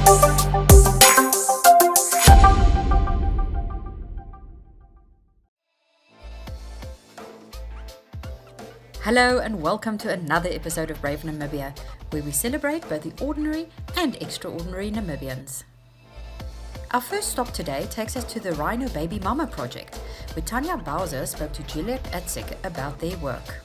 Hello and welcome to another episode of Brave Namibia, where we celebrate both the ordinary and extraordinary Namibians. Our first stop today takes us to the Rhino Baby Momma Project, where Tanja Bause spoke to Juliet Utsick about their work.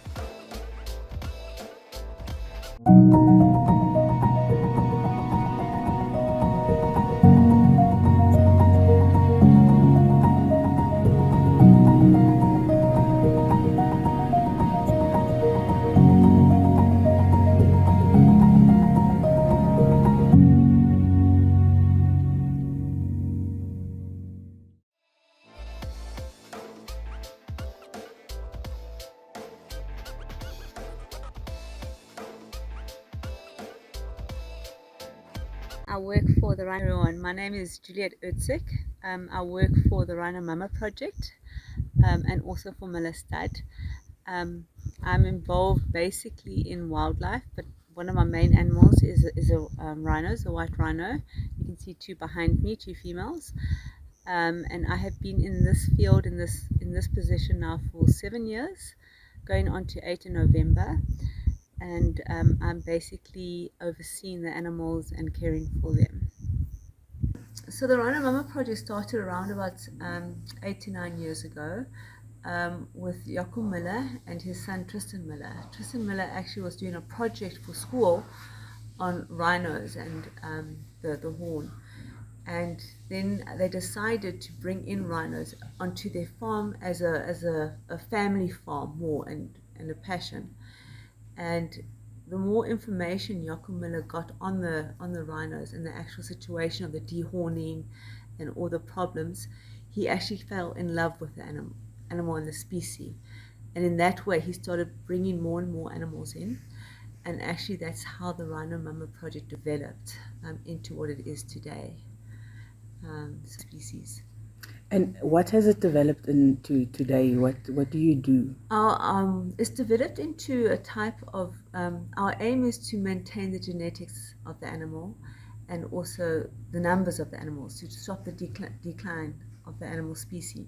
I work for the Rhino. My name is Juliet Utsick. I work for the Rhino Momma Project and also for Miller Stud. I'm involved basically in wildlife, but one of my main animals is a rhino, a white rhino. You can see two behind me, two females. And I have been in this field, in this position now for 7 years, going on to 8 in November. And I'm basically overseeing the animals and caring for them. So the Rhino Momma Project started around about 8 to 9 years ago with Jaco Miller and his son Tristan Miller. Tristan Miller actually was doing a project for school on rhinos and the horn. And then they decided to bring in rhinos onto their farm as a family farm more and a passion. And the more information Jaco Miller got on the rhinos and the actual situation of the dehorning and all the problems, he actually fell in love with the animal and the species. And in that way, he started bringing more and more animals in. And actually, that's how the Rhino Momma Project developed into what it is today. Species. And what has it developed into today? What do you do? It's developed into a type of, our aim is to maintain the genetics of the animal and also the numbers of the animals, to stop the decline of the animal species.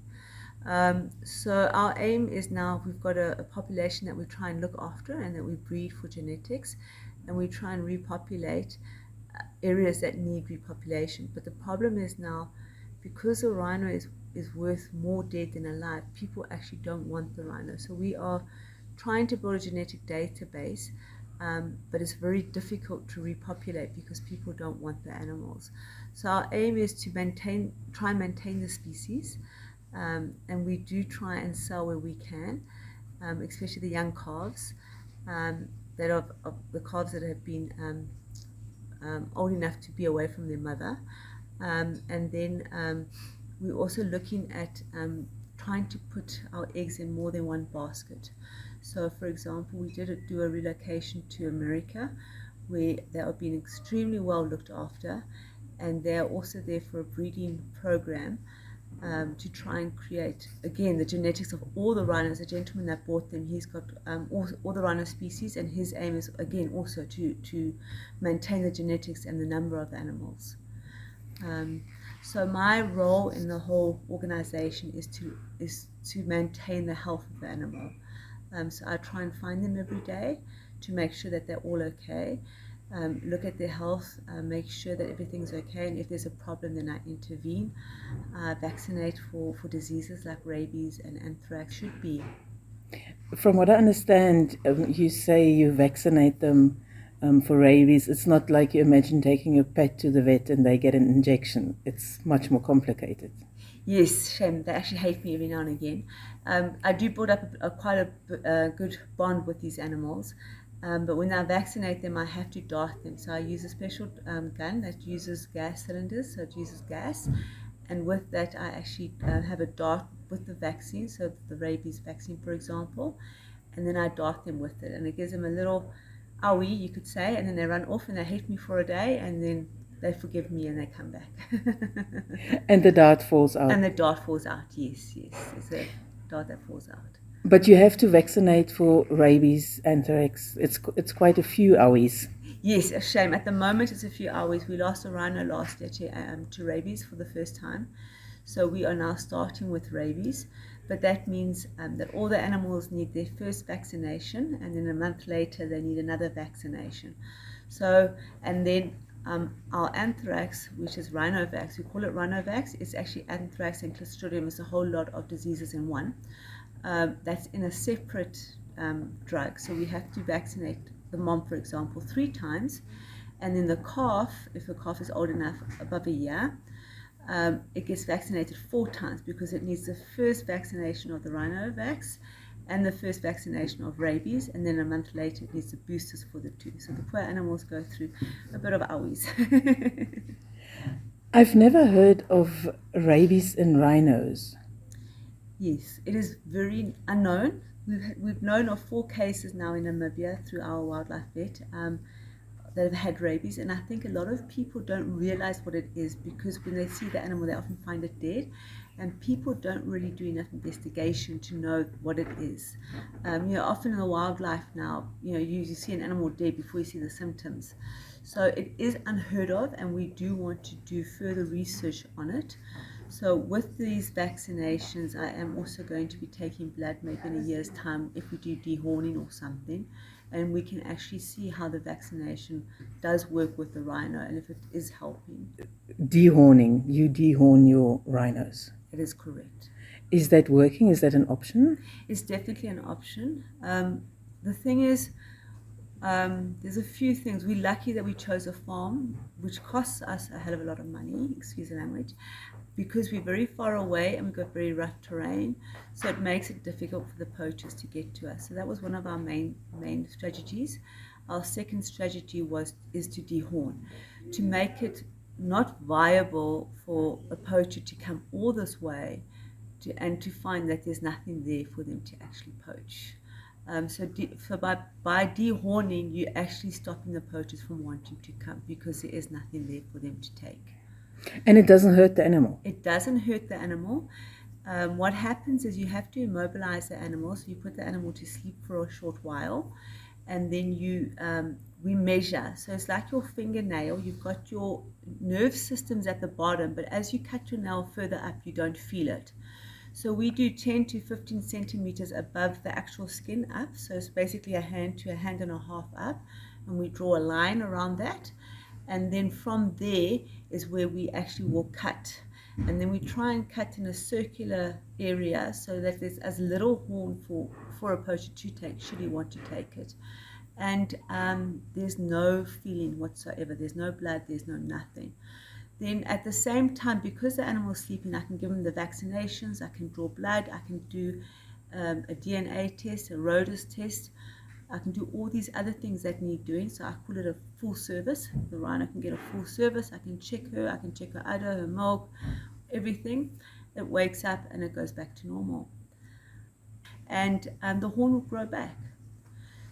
So our aim is now, we've got a population that we try and look after and that we breed for genetics, and we try and repopulate areas that need repopulation. But the problem is now, because a rhino is worth more dead than alive, people actually don't want the rhino. So we are trying to build a genetic database, but it's very difficult to repopulate because people don't want the animals. So our aim is to try and maintain the species, and we do try and sell where we can, especially the young calves, that are the calves that have been old enough to be away from their mother. And then we're also looking at trying to put our eggs in more than one basket. So, for example, we did do a relocation to America, where they are being extremely well looked after, and they are also there for a breeding program to try and create, again, the genetics of all the rhinos. The gentleman that bought them, he's got all the rhino species, and his aim is, again, also to maintain the genetics and the number of animals. So my role in the whole organization is to maintain the health of the animal. So I try and find them every day to make sure that they're all okay, look at their health, make sure that everything's okay, and if there's a problem then I intervene, vaccinate for diseases like rabies and anthrax should be. From what I understand, you say you vaccinate them for rabies. It's not like you imagine taking your pet to the vet and they get an injection. It's much more complicated. Yes, shame. They actually hate me every now and again. I do build up quite a good bond with these animals, but when I vaccinate them, I have to dart them. So I use a special gun that uses gas cylinders, so it uses gas, and with that I actually have a dart with the vaccine, so the rabies vaccine, for example, and then I dart them with it, and it gives them a little owie, you could say, and then they run off and they hate me for a day, and then they forgive me and they come back. And the dart falls out. And the dart falls out, yes. It's a dart that falls out. But you have to vaccinate for rabies, anthrax. It's quite a few owies. Yes, a shame. At the moment, it's a few hours. We lost a rhino last year to rabies for the first time. So we are now starting with rabies. But that means that all the animals need their first vaccination, and then a month later, they need another vaccination. So, and then our anthrax, which is Rhinovax, we call it Rhinovax. It's actually anthrax and Clostridium. It's a whole lot of diseases in one. That's in a separate drug. So we have to vaccinate the mom, for example, 3 times. And then the calf, if the calf is old enough, above a year, it gets vaccinated 4 times because it needs the first vaccination of the Rhinovax and the first vaccination of rabies, and then a month later it needs the boosters for the 2. So the poor animals go through a bit of owies. I've never heard of rabies in rhinos. Yes, it is very unknown. We've known of 4 cases now in Namibia through our wildlife vet that have had rabies, and I think a lot of people don't realize what it is because when they see the animal, they often find it dead, and people don't really do enough investigation to know what it is. Often in the wildlife now, you see an animal dead before you see the symptoms. So it is unheard of, and we do want to do further research on it. So with these vaccinations, I am also going to be taking blood maybe in a year's time if we do dehorning or something, and we can actually see how the vaccination does work with the rhino and if it is helping. Dehorning, you dehorn your rhinos. That is correct. Is that working? Is that an option? It's definitely an option. The thing is, there's a few things. We're lucky that we chose a farm, which costs us a hell of a lot of money, excuse the language, because we're very far away and we've got very rough terrain, so it makes it difficult for the poachers to get to us. So that was one of our main strategies. Our second strategy is to dehorn, to make it not viable for a poacher to come all this way and to find that there's nothing there for them to actually poach. So by dehorning, you're actually stopping the poachers from wanting to come because there is nothing there for them to take. And it doesn't hurt the animal? It doesn't hurt the animal. What happens is you have to immobilize the animal, so you put the animal to sleep for a short while, and then we measure. So it's like your fingernail. You've got your nerve systems at the bottom, but as you cut your nail further up, you don't feel it. So we do 10 to 15 centimeters above the actual skin up. So it's basically a hand to a hand and a half up, and we draw a line around that. And then from there is where we actually will cut. And then we try and cut in a circular area so that there's as little horn for a poacher to take, should he want to take it. And there's no feeling whatsoever. There's no blood, there's no nothing. Then at the same time, because the animal's sleeping, I can give them the vaccinations, I can draw blood, I can do a DNA test, a RODIS test. I can do all these other things that need doing, so I call it a full service. The rhino can get a full service. I can check her udder, her milk, everything. It wakes up and it goes back to normal. And the horn will grow back.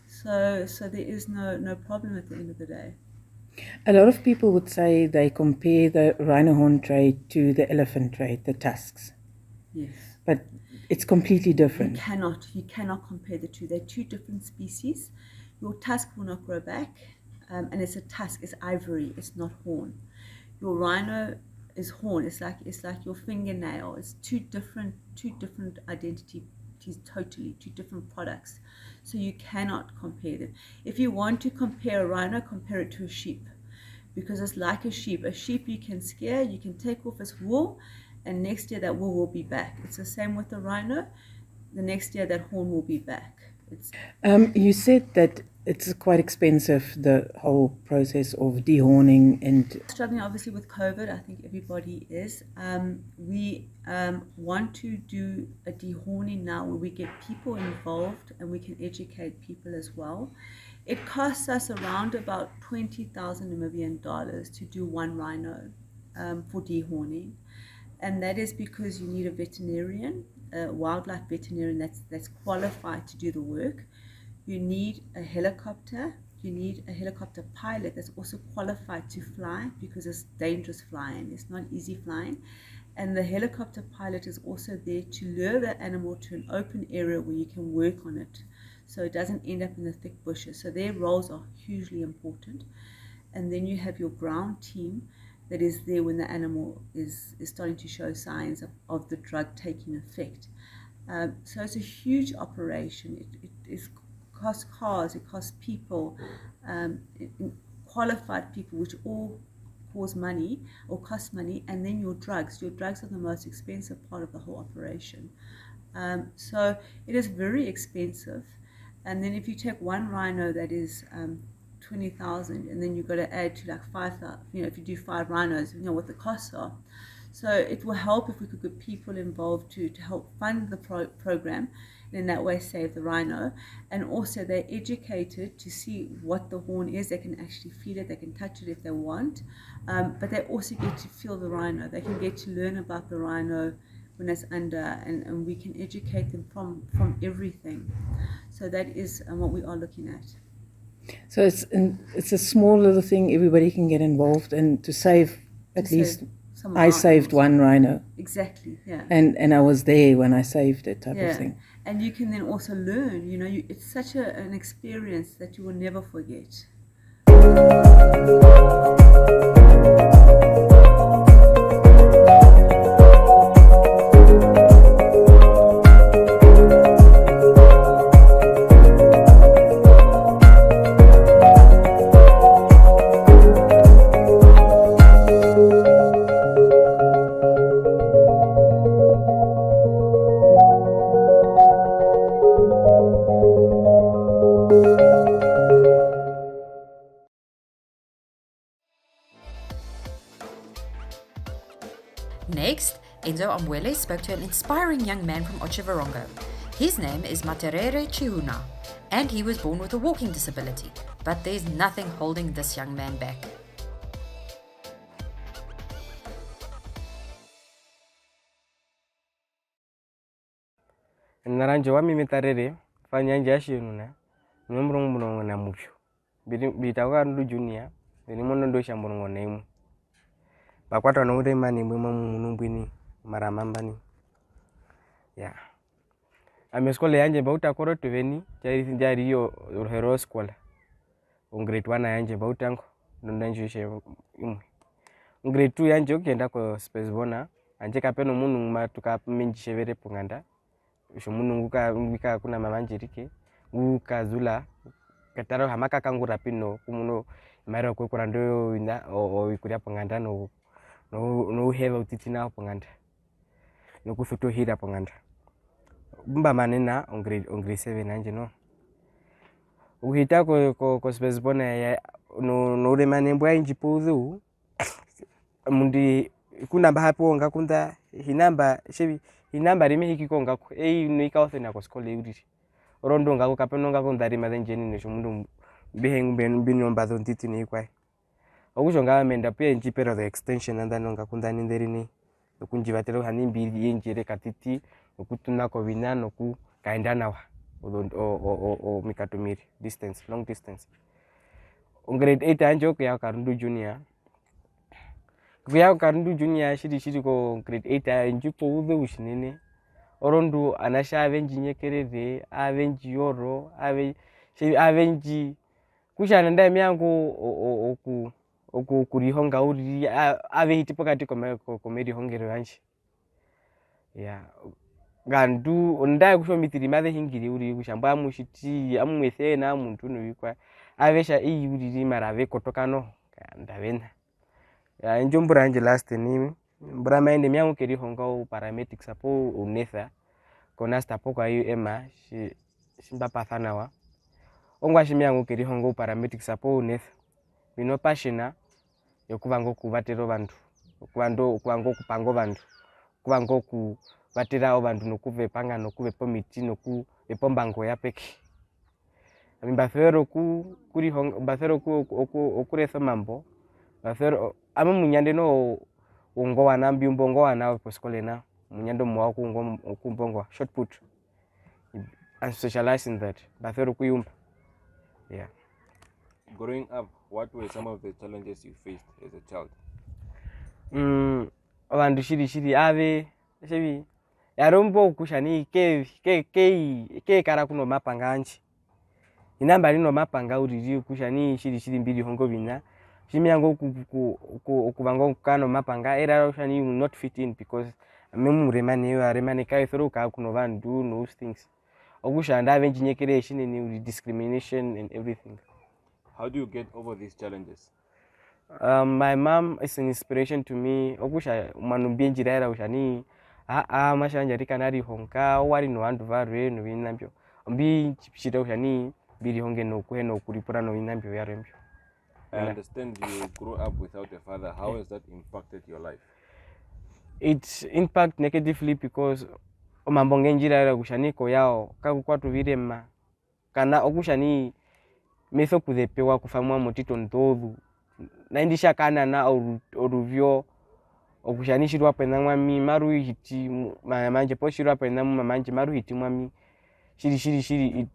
So there is no problem at the end of the day. A lot of people would say they compare the rhino horn trait to the elephant trait, the tusks. Yes. But it's completely different. You cannot compare the two. They're 2 different species. Your tusk will not grow back, and it's a tusk. It's ivory. It's not horn. Your rhino is horn. It's like your fingernail. It's two different identities, totally 2 different products. So you cannot compare them. If you want to compare a rhino, compare it to a sheep, because it's like a sheep. A sheep you can scare. You can take off its wool, and next year that wool will be back. It's the same with the rhino. The next year that horn will be back. You said that it's quite expensive, the whole process of dehorning and... Struggling obviously with COVID, I think everybody is. We want to do a dehorning now where we get people involved and we can educate people as well. It costs us around about 20,000 Namibian dollars to do 1 rhino for dehorning. And that is because you need a veterinarian, a wildlife veterinarian that's qualified to do the work. You need a helicopter. You need a helicopter pilot that's also qualified to fly, because it's dangerous flying. It's not easy flying. And the helicopter pilot is also there to lure the animal to an open area where you can work on it. so it doesn't end up in the thick bushes. So their roles are hugely important. And then you have your ground team that is there when the animal is starting to show signs of the drug taking effect. So it's a huge operation. It costs cars, it costs people, qualified people, which all cause money or cost money, and then your drugs. Your drugs are the most expensive part of the whole operation. So it is very expensive. And then if you take one rhino that is 20,000, and then you've got to add to like 5,000, if you do 5 rhinos, what the costs are. So it will help if we could get people involved to help fund the program, and in that way save the rhino. And also they're educated to see what the horn is. They can actually feel it, they can touch it if they want, but they also get to feel the rhino. They can get to learn about the rhino when it's under, and we can educate them from everything. So that is what we are looking at. So it's a small little thing, everybody can get involved, and to save at least. I saved one rhino. Exactly, yeah. And I was there when I saved it, type of thing. And you can then also learn, it's such an experience that you will never forget. Next, Enzo Amuele spoke to an inspiring young man from Otjiwarongo. His name is Metarere Tjihuna, and he was born with a walking disability, but there's nothing holding this young man back. Naranje wami Metarere fanya Tjihuna nomrongo na mupyo bitawa ndu junior ni mono ndo shambongo nemu bakwata no ure mani mbwe munumbwini maramambani ya ame skola yanje bauta koro tuveni jari yo hero skola on grade 1 yanje bautanko ndondanjishe imwe grade 2 yanje okenda ko space bona anje kapeno munu matuka minjishevere punganda shumunu nguka kuna mamanjirike ukazula kataro hamaka kangu rapino kumuno mara ko kurando ina o ikuria panganda no heva utitina panganda no kufuto hira panganda bumba manena on grade 7 anje no uhita ko space bona ya no re manembo inji puzu mundi kuna bahapo ngakunda hinamba rime hikikonga no ikaothena ko skole yuri rondo ngako kapeno ngako ndari madenjeni ne shumundu beheng binomba zontiti ni kwai okushonga menda pia njipero the extension andano ngakunda ninderini okunjivatero hanimbi yenjere katiti okutuna ko binano ku kaendana wa o mikatumiri distance long distance on grade 8 anjo ya karundu junior shiri ko grade 8 njipo uve ushinene orondu anasha avenji nyekerere avenji yoro avenji kushana ndai yangu oku kurihonga uri ave hiti pokati komeri hongero yanje gandu ndai kushomitiri mave hingiri uri kushamba amushiti amwethe na muntu no yikwa avesha iyi uri marave kotokano ndavena njombura anje last ni mbura maende myangu keri honga paramedics apo unetha konasta poka yu ema shimba pathanawa ongwa shimyangu keri honga paramedics apo unetha bino pashina yokuvango kuvatero vantu kuvango kupango vantu kuvango kuvatera vantu nokuve panga nokuve pomiti nokuve mbango yapeke mbafero kuri honga mbafero okuretha mambo mbafero ama munyande no ungowa na mbiumbongowa na poskole na munyando mwa kumbongowa short put and socialize in that mbafero kuyumba. Growing up, what were some of the challenges you faced as a child? Vandu shiri ave shebi yarombo kushani ke kara kuno mapanga anchi inamba lino mapanga uriri kushani shiri mbili hongo bina shimiango kubango kano mapanga era ushani you will not fit in because memu remane kai through ka kuno van do those things okushanda avenjinyekere shine ni discrimination and everything. How do you get over these challenges? My mom is an inspiration to me. Okusha manumbienjira era ushani mashanja rikanari honka wari no vantu varwe no vinambyo mbi chipishita ushani biri honge no kuheno kuripura no vinambyo yarembyo. I understand you grew up without a father. How has that impacted your life? It impact negatively because mambonge njira era kushaniko yao kakukwatu virema kana okushani meso kuzepewa kufamwa motito ntodhu naindisha kana na oruvyo okushanishirwa pena mwami maru hiti manje poshirwa pena manje maru hiti mwami shiri it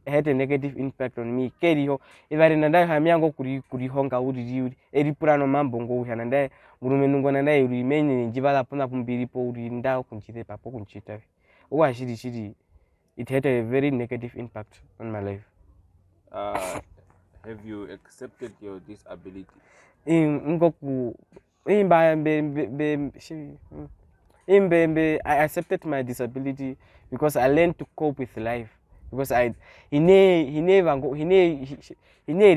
had a negative impact on me keriho ivari nanda hamyango kuri honga uri eri purano mambongo ushana ndai murume nungo nanda uri menye njivala pona pumbiri po uri ndao kunchite papo kunchita uwa shiri it had a very negative impact on my life. Have you accepted your disability? I accepted my disability because I learned to cope with life. Because he never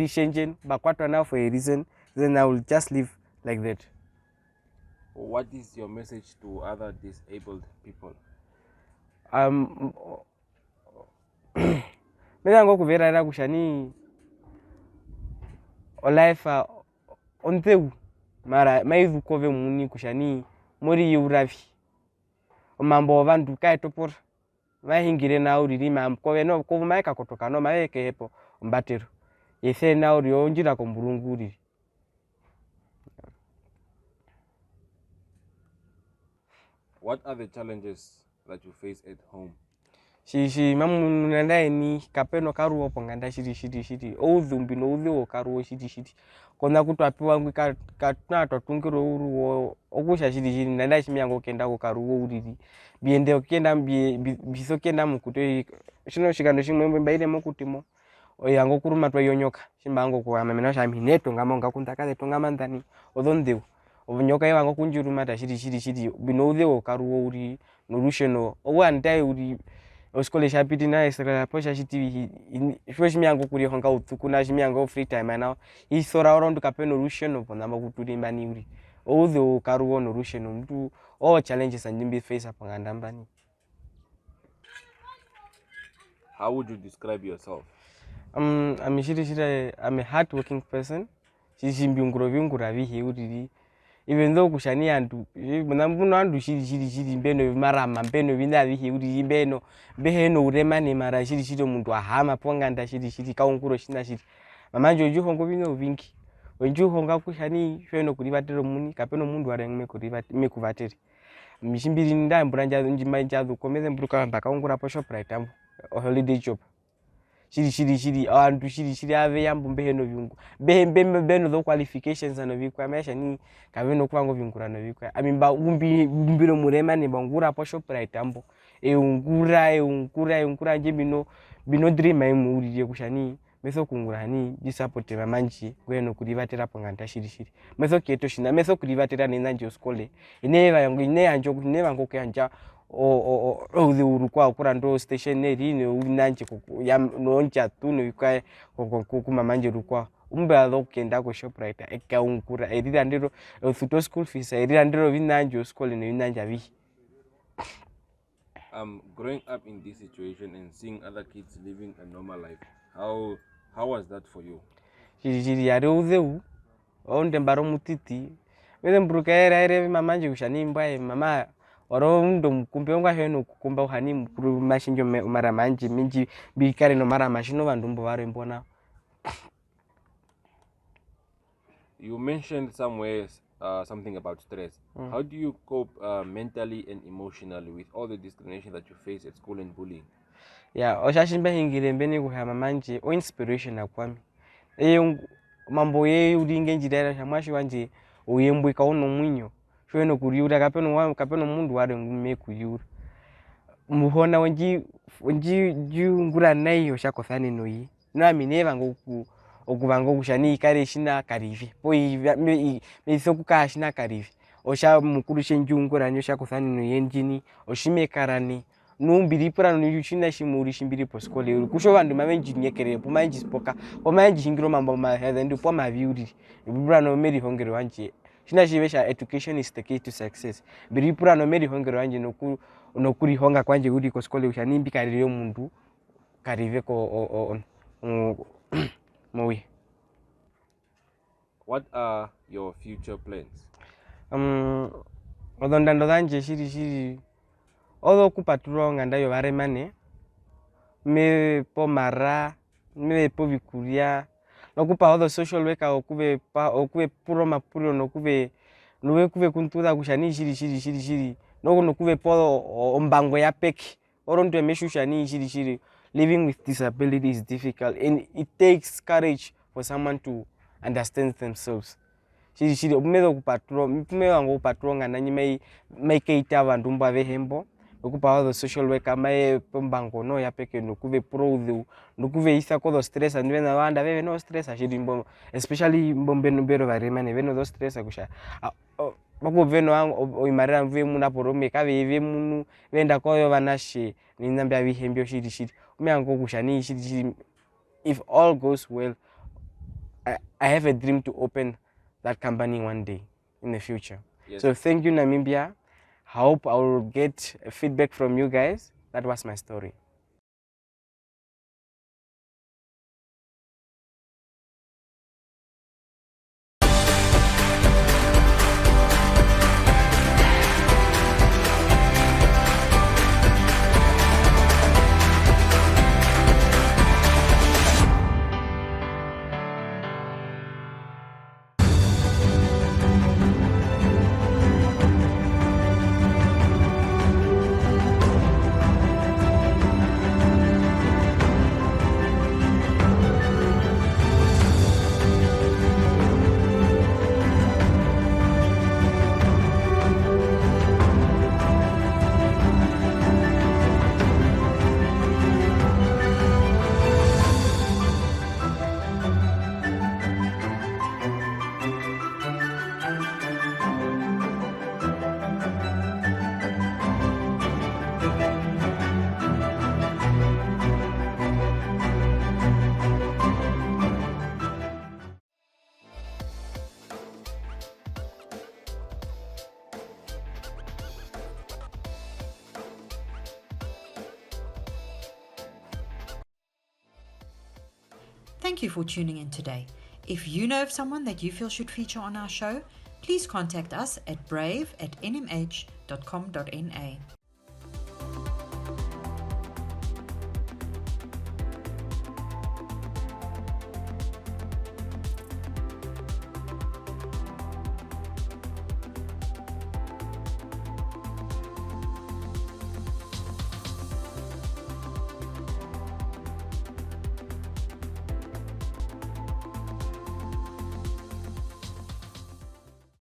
changing, but what now for a reason, then I will just live like that. What is your message to other disabled people? Mena ngo kuvera kushani life onteu mara maizu kove muni kushani mori yuravi mambo vandu kai topora mahingire na uriri mamkove no ko maika kotoka no maeke hepo mbatero ese na uri onjira ko mburunguri. What are the challenges that you face at home? Shi mamu nanda ni kapeno karuo ponganda shiri oudhumbi no udhiwo karuo shiri kona kutwapiwa ngwi katuna twatungiro uruo okusha shiri nanda shimiango kenda ko karuo uriri biende okenda biso kenda mukuto shino shikando shimwe mbaire mokutimo oyango kuruma twayonyoka shimbango kwa mamena shamineto ngamonga kuntakale tongamandani odondewo obunyoka yewango kunjuruma ta shiri bino udhiwo karuo uri norusheno owandai uri oskole shapiti na esra posha shiti shweshi miango kuri honga utsuku na shimiango free time now isora around kapeno rusheno pona makuturi mbani uri oudho karuo no rusheno mtu all challenges and nimbi face apanganda mbani. How would you describe yourself? I'm a hardworking person. Shishimbiunguro viungura vihi uriri even though kushani andu mbuno andu shiri mbeno marama mbeno vinda vihi uri mbeno beheno uremane mara shiri mundu ahama ponganda shiri kaunguro shina shiri mamanje ojuhongo vino vingi wenjuhonga kushani shweno kurivatero muni kapeno mundu arengme kuvateri mishimbiri nda mburanja njima njazu komeze mburuka mpaka ungura po shoprite ambu holiday job shiri andu shiri ave yambu mbeheno viungu beno the qualifications and vikwa mesha ni kaveno kwango viungura no vikwa amimba umbiro murema ne bangura po shoprite ambu ungura nje bino dream aimu uri kushani meso kungura ni disappoint mamanji gweno kurivatera ponganta shiri meso keto shina meso kurivatera nenanje skole ineva yangu ineyanjo kuneva ngokuyanja the urukwa kura ndo station neri ne unanje ya nonja tuno ikwa kuma manje rukwa umbe alo kenda ko shoprite ekaungura erira ndero futo school fees erira ndero vinanje skole ne vinanja vi. Growing up in this situation and seeing other kids living a normal life, how was that for you? Shiri yare udheu onde mbaro mutiti wele mbruka era mamanje kushani mbaye mama oro ndo mkumbe ngwa heno kukumba uhani mkuru mashinjo mara manji minji bikare no mara mashino vandumbo varo mbona. You mentioned somewhere something about stress. How do you cope mentally and emotionally with all the discrimination that you face at school and bullying? Yeah, oshashimba hingire mbeni kuhama manje o inspiration akwami mambo ye uringe njidara shamashi wanje oyembweka ono mwinyo shweno kuriura kapeno mundu ware ngume kuyura muhona wenji ngura nayo shakothani noyi na mineva ngoku okuvanga okushani ikare shina karivi po isoku ka shina karivi osha mukuru shenjungura nyo shakothani no yenjini oshimekarani numbiri pura no shina shimuri shimbiri poskole kusho vandu mavenji nyekere po manji spoka po manji hingiro mambo ma head ndu po maviuri pura no meri hongero wanje shina shivesha education is the key to success biri pura no meri hongero wanje nokuri honga kwanje uri koskole ushani mbikarire mundu karive ko mowi. What are your future plans? Odondando danje shiri odo kupaturo ngandayo varemane me po mara me po vikuria nokupa odo social worker okuve puro mapuro nokuve kuntuda kushani shiri nokuve po ombango ya peki oronto emeshushani shiri living with disability is difficult and it takes courage for someone to understand themselves. Shiri umedo kupaturo ngana mai keita vandu mbave hembo nokupa odo social worker mai pombango no ya peke nokuve pro nokuve isa kodo stress and when wanda veve no stress shiri mbo especially mbombe numbero varemane veno do stress kusha bako veno oimarira mve muna porome kave ve munu venda koyo vanashe ninambia vihembyo shiri umeango kushani shiri if all goes well I have a dream to open that company one day in the future. Yes. So thank you, Namibia. I hope I will get feedback from you guys. That was my story. Thank you for tuning in today. If you know of someone that you feel should feature on our show, please contact us at brave@nmh.com.na.